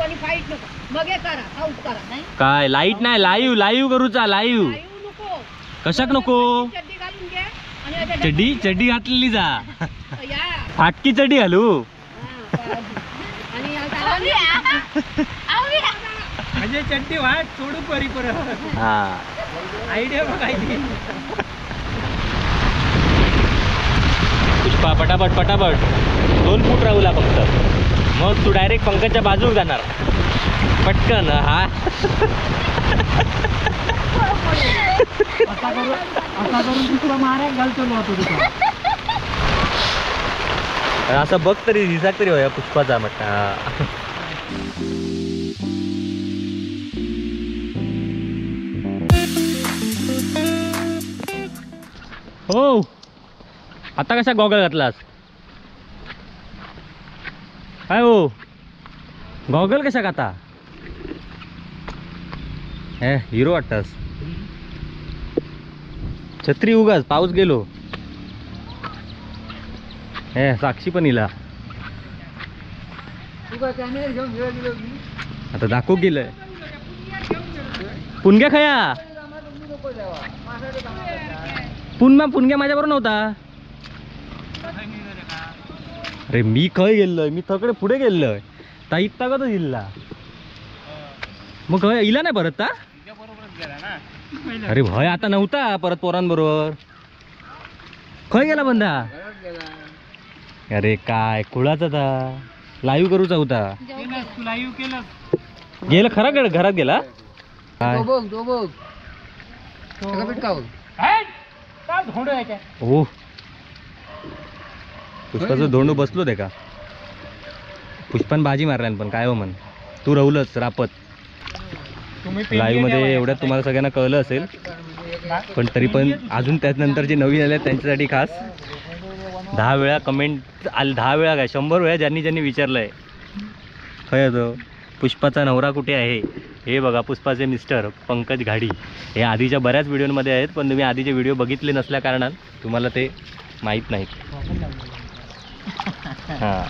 आणि फाईट नको मग हे करा आउट करा नाही काय लाईट नाही लाईव्ह करूचा लाईव्ह नको कशाक नको चड्डी घालून घे आणि चड्डी घातलेली जा या फाटकी चड्डी घालू आणि म्हणजे चड्डी वाट सोडू परी परत हा आयडिया बघायची पुष्पा पटापट 2 फूट राहूला फक्त मग तू डायरेक्ट पंकजच्या बाजूक जाणार पटकन हा असा करून तुला मारायला घालतो तुझा असं बघ तरी दिसाक तरी होया पुष्पाचा म्हटला हो आता कसा गॉगल घातलास काय हो गॉगल कशा आता हे हिरो वाटतास छत्री उगाच पाऊस गेलो हे साक्षी पण इला आता दाखवू गेलंय पुणग्या खया पुणग्या माझ्याबरोबर नव्हता अरे मी खय गेलोय मी थकडे पुढे गेलोय ता इतका कसा दिला मग खय इला नाही परत ता अरे भय आता नव्हता परत पोरांबरोबर खय गेला बंदा अरे काय कुळाचा था लाईव्ह करूचा होता लाईव्ह केलं गेला खरा घरात गेला हो पुष्पाचं धोंडू बसलो ते का पुष्पान बाजी मारल्यान पण काय हो म्हण तू राहुलच रापत लाईव्ह मध्ये एवढ्यात तुम्हाला सगळ्यांना कळलं असेल पण तरी पण अजून त्यानंतर जे नवीन आले त्यांच्यासाठी खास 10 वेळा कमेंट आले 10 वेळा काय 100 वेळा ज्यांनी विचारलंय खय तो पुष्पाचा नवरा कुठे आहे हे बघा पुष्पाचे मिस्टर पंकज घाडी हे आधीच्या बऱ्याच व्हिडिओमध्ये आहेत पण तुम्ही आधीचे व्हिडिओ बघितले नसल्या कारणात तुम्हाला ते माहीत नाहीत हां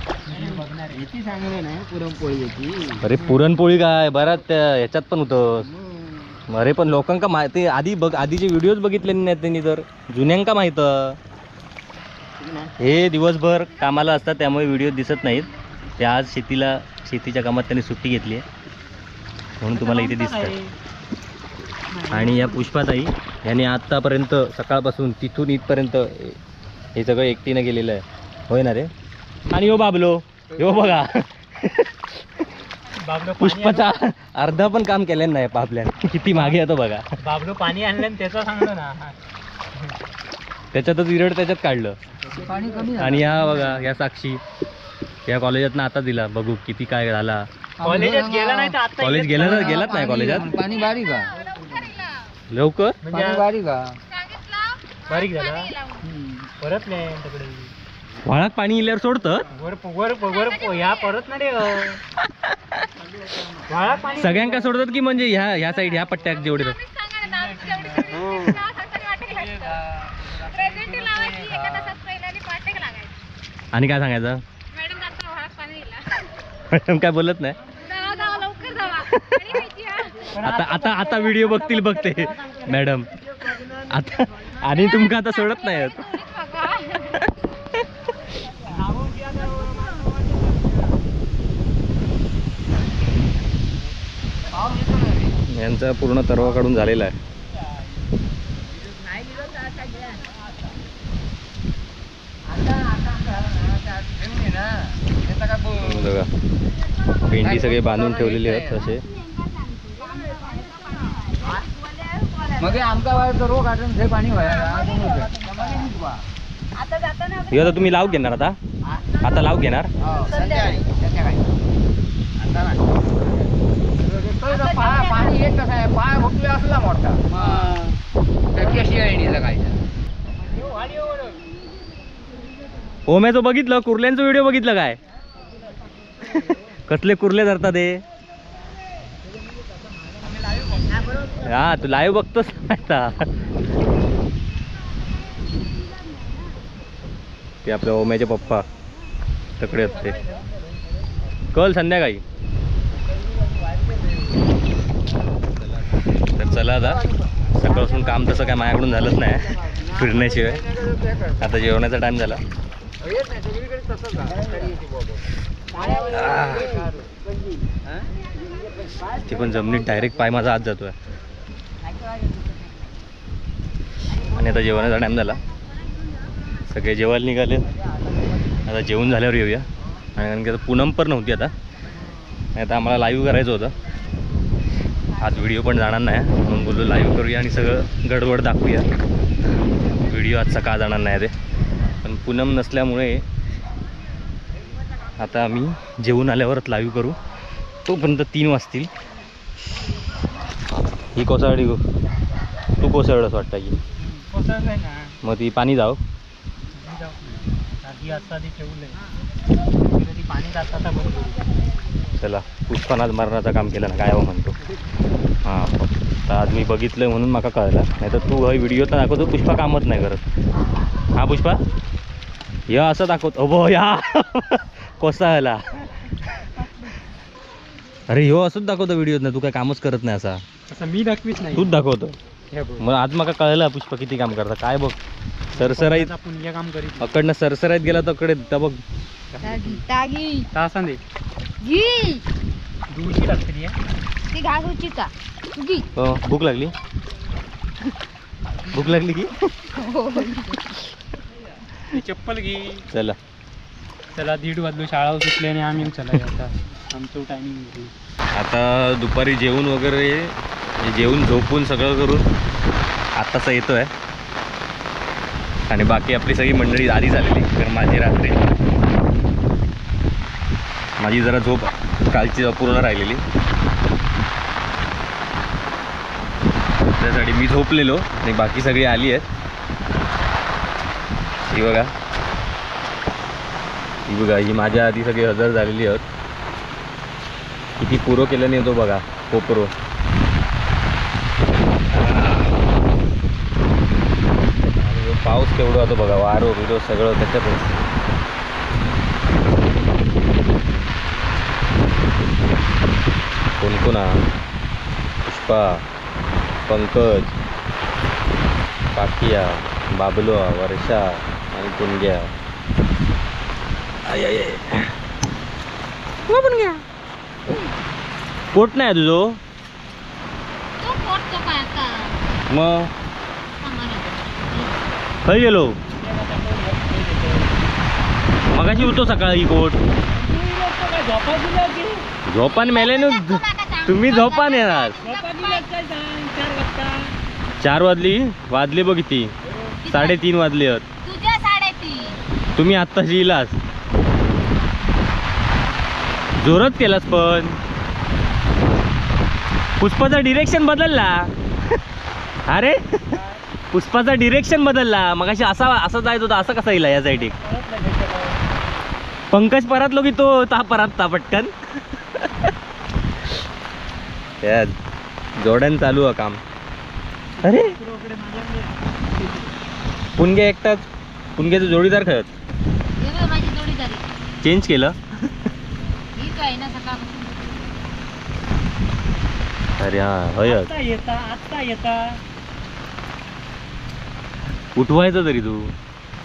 अरे पुरणपोळी काय बराच त्या ह्याच्यात पण होतं अरे पण लोकांका माहिती आधीचे व्हिडिओज बघितले नाहीत त्यांनी तर जुन्यांका माहित हे दिवसभर कामाला असतात त्यामुळे व्हिडिओ दिसत नाहीत ते आज शेतीच्या कामात त्यांनी सुट्टी घेतली आहे म्हणून तुम्हाला इथे दिसतं आणि या पुष्पाताई यांनी आत्तापर्यंत सकाळपासून तिथून इथपर्यंत हे सगळं एकटीनं गेलेलं आहे होय ना रे आणि यो बाबलो यो बघा पुष्पाचा अर्धा पण काम केलं नाही पापल्यान किती मागे येतो बघा बाबलो पाणी आणलं त्याचा सांगलो ना त्याच्यातच इरड त्याच्यात काढलं आणि या बघा या साक्षी या कॉलेजात आता दिला बघू किती काय झाला कॉलेजात गेला नाही तर आता कॉलेज गेलात नाही कॉलेजात पाणी बारीक का लवकर पाणी बारीक का बारीक झाला परत नाही तिकडे व्हाळात पाणी इल्यावर सोडतं वर ह्या परत नाही रे पाणी सगळ्यांका सोडतात की म्हणजे ह्या साईड ह्या पट्ट्यात जेवढे आणि काय सांगायचं मॅडम काय बोलत नाही आता व्हिडिओ बघतील बघते मॅडम आता आणि तुमका आता सोडत नाही यांचा पूर्ण तरवा काढून झालेला आहे बघा भेंडी सगळे बांधून ठेवलेले आहेत तसे मग आमका रोग काढून हे पाणी आता तुम्ही लाव घेणार आता लाव घेणार पाणी येत कसं आहे पाय फुटले असला मोठा ओम्याचं बघितलं कुर्ल्यांचं व्हिडिओ बघितलं काय कसले कुर्ले धरतात ते हा तू लाईव्ह बघतोस आता ते आपल्या ओम्याचे पप्पा तकडे असते कल संध्याकाळी तर चला आता, सकाळपासून काम तसं काय माझ्याकडून झालंच नाही फिरण्याशिवाय. आता जेवणाचा टाइम झाला. ते पण जमिनीत डायरेक्ट पाय माझा आत जातोय. आणि आता जेवणाचा टाइम झाला, सगळे जेवायला निघाले. आता जेवण झाल्यावर येऊया. आणि कारण की आता पूनम पण नव्हती आता, आता आम्हाला लाईव्ह करायचं होतं. आज व्हिडिओ पण जाणार नाही म्हणून बोललो लाईव्ह करूया आणि सगळं गडबड दाखवूया. व्हिडिओ आजचा का जाणार नाही ते, पण पूनम नसल्यामुळे आता आम्ही जेवून आल्यावरच लाईव्ह करू. तोपर्यंत 3 वाजतील. ही कोसळली गो, तू कोसळलंच वाटतं की. कोसळलंय ना. मग ती पाणी जाऊ आधी आता ती ठेवलंय, ती पाणी जाता बंद करू. चला, पुष्पान आज मरणाचं काम केलं ना, काय हो म्हणतो. हां, तर आज मी बघितलं म्हणून मला कळलं. नाही तर तू हा व्हिडिओ तर दाखवतो, पुष्पा कामच नाही करत. हा पुष्पा, या असं दाखवतो. हो या कोसळला. अरे ह्यो असंच दाखवतो व्हिडिओत ना, तू काय कामच करत नाही असा. असं मी दाखवीच नाही. तूच दाखवतो. हे बघ, मग आज मला कळलं पुष्पा किती काम करता. काय बघ, सरसराईत पुण्य काम करीत अकडनं सरसराईत गेला तर कडे तर बघ. तागी तासा दे घी दूरची लागते ती घालूची का घी. भूक लागली, भूक लागली की चप्पल घे. चला चला 1:30 वाजलो, शाळा सुटली आणि आम्ही चला आता आमचं टायमिंग. आता दुपारी जेवून वगैरे जेवून झोपून सगळं करून आत्ताच येतो आहे. आणि बाकी आपली सगळी मंडळी आधी झालेली. तर माझी रात्री माझी जरा झोप कालची अपूर्ण राहिलेली, त्यासाठी मी झोपलेलो आणि बाकी सगळी आली आहेत. ही बघा, ही बघा, ही माझ्या आधी सगळी हजर झालेली आहेत. किती पुरो केलं नाही तो बघा, कोपरो. आणि पाऊस केवढा होतो बघा, वारो बिरो सगळं त्याच्यातच. कोणकोणा, पुष्पा, पंकज, काकिया, बाबलो, वर्षा आणि कुंग्या. आय आय आय, पोट नाही तुझो तो पोटतो काय आता मग खय गेलो मगाशी होतो सकाळी कोट. झोपान मेले ना तुम्ही, झोपान येणार. 4 वाजली बघ किती, 3:30 वाजले आहेत. तुझ्या 3:30 तुम्ही आत्ताच येईलास, जोरात केलास. पण पुष्पाचा डिरेक्शन बदलला. अरे पुष्पाचा डिरेक्शन बदलला. मगाशी असा जायत होता, असं कसा येईल या साईड. पंकज परतलो की तो परतता पटकन. जोड्यान चालू आहे काम. अरे पुणगे एकटाच, पुणग्याचं जोडीदार खेळत माझी जोडीदारी चेंज केलं. हीच आहे ना सकाळपासून. अरे हा होय, आता येता उठवायचं तरी तू.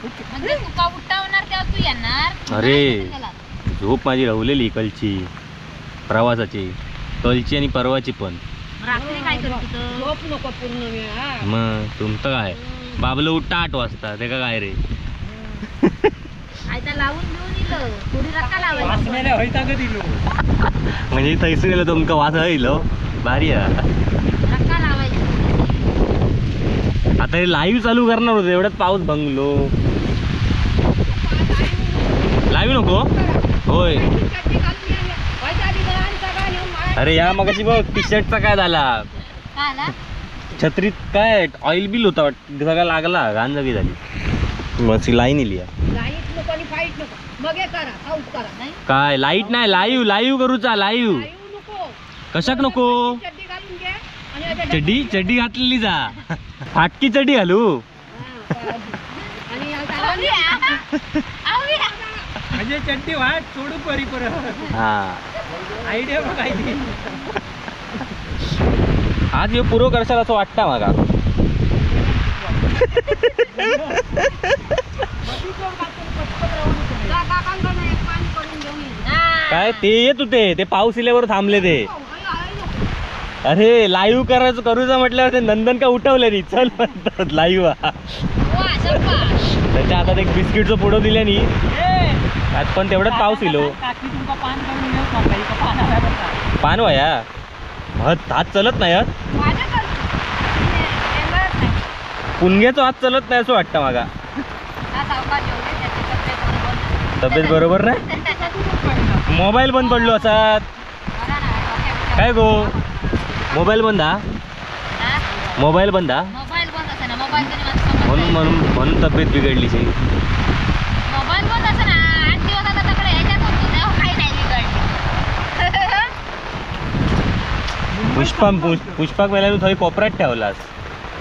म्हणजे तुका उठावणार तेव्हा तू येणार. अरे झोप माझी राहुलेली कलची, प्रवासाची कलची आणि परवाची पण. रात्री काय करतो झोप नको पूर्ण वेळ. मग तुमचं काय, बाबलं उठता 8 वाजता, ते का काय रे. आयता लावून घेऊन इलो थोडी रक्का लावायची. वाचण्याला होईता का दिलो म्हणजे थैसून गेलं तुमका वाच होईल. भारी आहे. रक्का लावायची. आता हे लाईव्ह चालू करणार होतं, एवढ्यात पाऊस भंगलो. लाईव्ह नको होय. अरे या मगाशी बघ टी शर्टचा काय झाला, काय ना छत्रीत काय ऑइल बिल होता सगळा लागला, घाण जागी झाली. मग लाईन इली लाईट नको आणि फाईट नको. मग हे करा आउट करा. नाही काय लाईट नाही, लाईव्ह करूचा. लाईव्ह लाईव्ह नको. कशाक नको. चड्डी घालून घे आणि याच्या चड्डी घातलेली जा, फाटकी चड्डी घालू. आणि आता म्हणजे चड्डी वाट सोडू परी परत. हा आयडिया बघायची. आज हे पुरो करशाल असं वाटतं मला. काय ते येत होते ते पाऊस इल्यावर थांबले ते. अरे लाईव्ह करायचं करूचं म्हटल्यावर ते नंदन का उठवले नाही चल म्हणतात लाईव्ह. त्याच्या हातात एक बिस्किटचं पुढं दिल्या नी आज पण तेवढाच पाऊस इलो. पान वया हात चलत नाही पुणग्याचा हात चलत नाही असं वाटतं मागा. तब्येत बरोबर नाही. मोबाईल बंद पडलो असात काय गो. मोबाईल बंद हा मोबाईल बंद हा म्हणून म्हणून म्हणून तब्येत बिघडली. मोबाईल बंद असं ना 8 दिवस आता तकडे ह्याच्यात होतो तेव्हा काही नाही बिघडली. पुष्पाक वेळेला थोडी कोपऱ्यात ठेवलास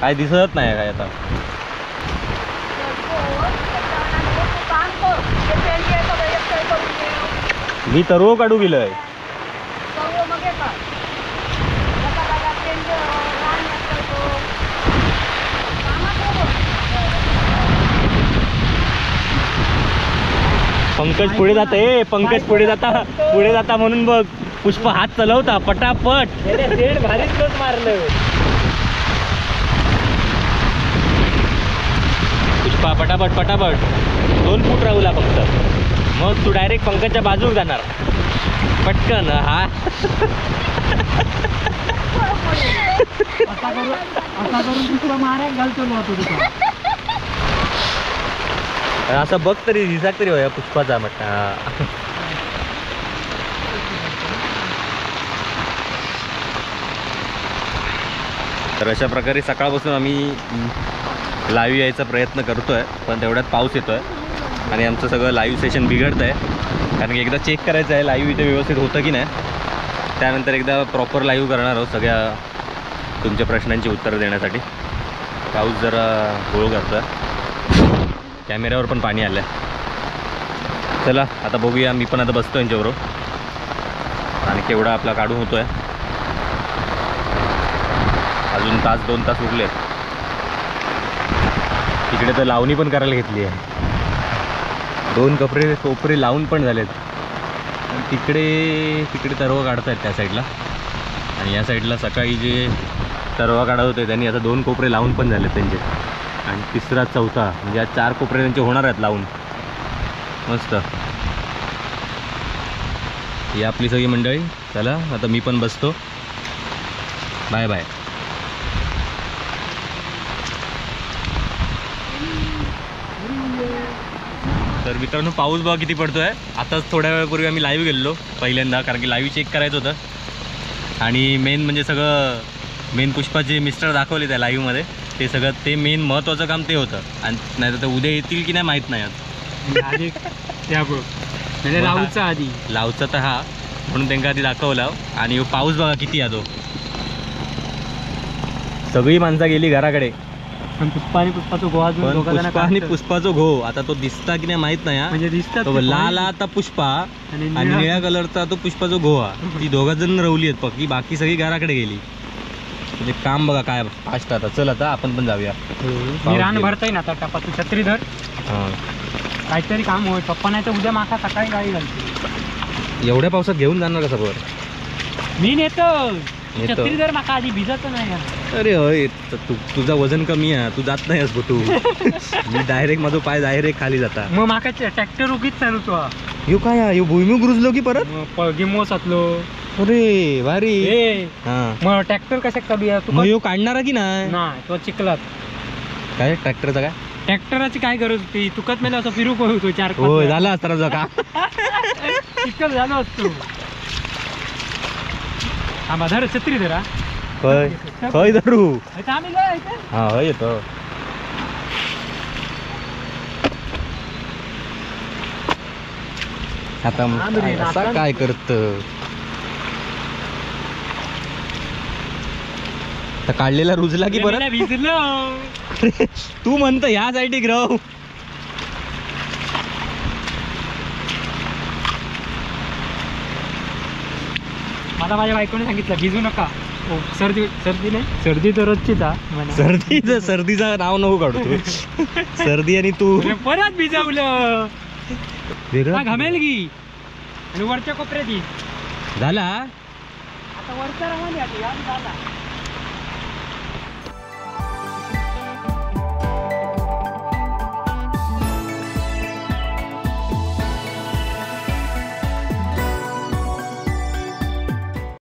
काय दिसत नाही काय आता. मी तरव काढू गेलोय. पंकज पुढे जाते पंकज पुढे जाता म्हणून बघ पुष्प हात चलवता पटापट. भारीच लोट मारलं पुष्पा पटापट पटापट. 2 फूट राहूला फक्त मग तू डायरेक्ट पंकजच्या बाजूक जाणार पटकन. हा असं बघ तरी दिसाक तरी होया पुष्पाचा म्हटला. तर अशा प्रकारे सकाळपासून आम्ही लाईव्ह यायचा प्रयत्न करतोय पण तेवढ्यात पाऊस येतोय आणि आमचं सगळं लाईव्ह सेशन बिघडतं आहे. कारण की एकदा चेक करायचं आहे लाईव्ह इथे व्यवस्थित होतं की नाही. त्यानंतर एकदा प्रॉपर लाईव्ह करणार आहोत सगळ्या तुमच्या प्रश्नांची उत्तरं देण्यासाठी. पाऊस जरा गोळ करतोय कॅमेऱ्यावर पण पाणी आलं आहे. चला आता बघूया. मी पण आता बसतो यांच्याबरोबर आणि केवढा आपला काढून होतो आहे. अजून 1-2 तास उरले. तिकडे तर लावणी पण करायला घेतली आहे. 2 कोपरे लावून पण झालेत. तिकडे तरवा काढत आहेत त्या साईडला आणि या साईडला सकाळी जे तरवा काढत होते त्यांनी आता 2 कोपरे लावून पण झालेत त्यांचे. आणि 3रा 4था म्हणजे आज 4 कोपरे त्यांचे होणार आहेत लावून. मस्त ही आपली सगळी मंडळी. चला आता मी पण बसतो. Bye bye. तर मित्रांनो पाऊस बघा किती पडतोय. आताच थोड्या वेळापूर्वी आम्ही लाईव्ह गेलो पहिल्यांदा कारण की लाईव्ह चेक करायचं होतं. आणि मेन म्हणजे सगळं मेन पुष्पाचे मिस्टर दाखवले त्या लाईव्हमध्ये ते सगळं ते मेन महत्त्वाचं काम ते होतं. आणि नाही तर ते उद्या येतील की नाही माहीत नाही. आधी लावचा आधी लावचा तर हा म्हणून त्यांना आधी दाखवला. आणि पाऊस बघा किती येतो. सगळी माणसं गेली घराकडे. पुष्पा आणि पुष्पाचो घो आणि पुष्पाचो घो आता तो दिसता की नाही माहित नाही. म्हणजे दिसतात लाल आता पुष्पा आणि निळ्या कलरचा तो पुष्पाचो घो हा. ती 2 जण रवली आहेत फक्त. बाकी सगळी घराकडे गेली. म्हणजे काम बघा काय फास्ट. आता चल आता आपण पण जाऊया. रान भरता येईल आता टप्पा. तू छत्री धर. काहीतरी काम होय. पप्पा नाही तर उद्या माका सकाळी गाडी घालते. एवढ्या पावसात घेऊन जाणार कसं बरं. मी नेतो छत्री धर माका आधी भिजत नाही. अरे होय तुझा वजन कमी आहे तू जात नाही असतो तू. मी डायरेक्ट माझा पाय डायरेक्ट खाली जाता. मग माका ट्रॅक्टर उगीच चालू तो यो काय यो भुईमुग रुजलो की परत गिमो सातलो. अरे भारी. मग ट्रॅक्टर कशा करूया तू यो काढणारा की नाही. तो चिखलात काय ट्रॅक्टरचा काय ट्रॅक्टराची काय गरज होती. तुकत मेला असं फिरू होतो 4 होय झाला असता का चिखल झालो असतो. आम्हा धर छत्री धरा. होय होय धरू. आम्ही हा होय येतो. आता काय करत काढलेला रुजला की परत भिजलो. तू म्हणतो ह्या साईड ग्रह. मला माझ्या बायकोने सांगितलं भिजू नका. ओ, सर्दी सर्दी नाही सर्दी तर रोजचीच हा म्हणा. सर्दीचं नाव नको काढू तू. सर्दी आणि तू अरे परत भिजवलं वेगळं घमेल की आणि वरच्या कोपऱ्यात येईल झाला. आता वरच्या रामाने आली, आज झाला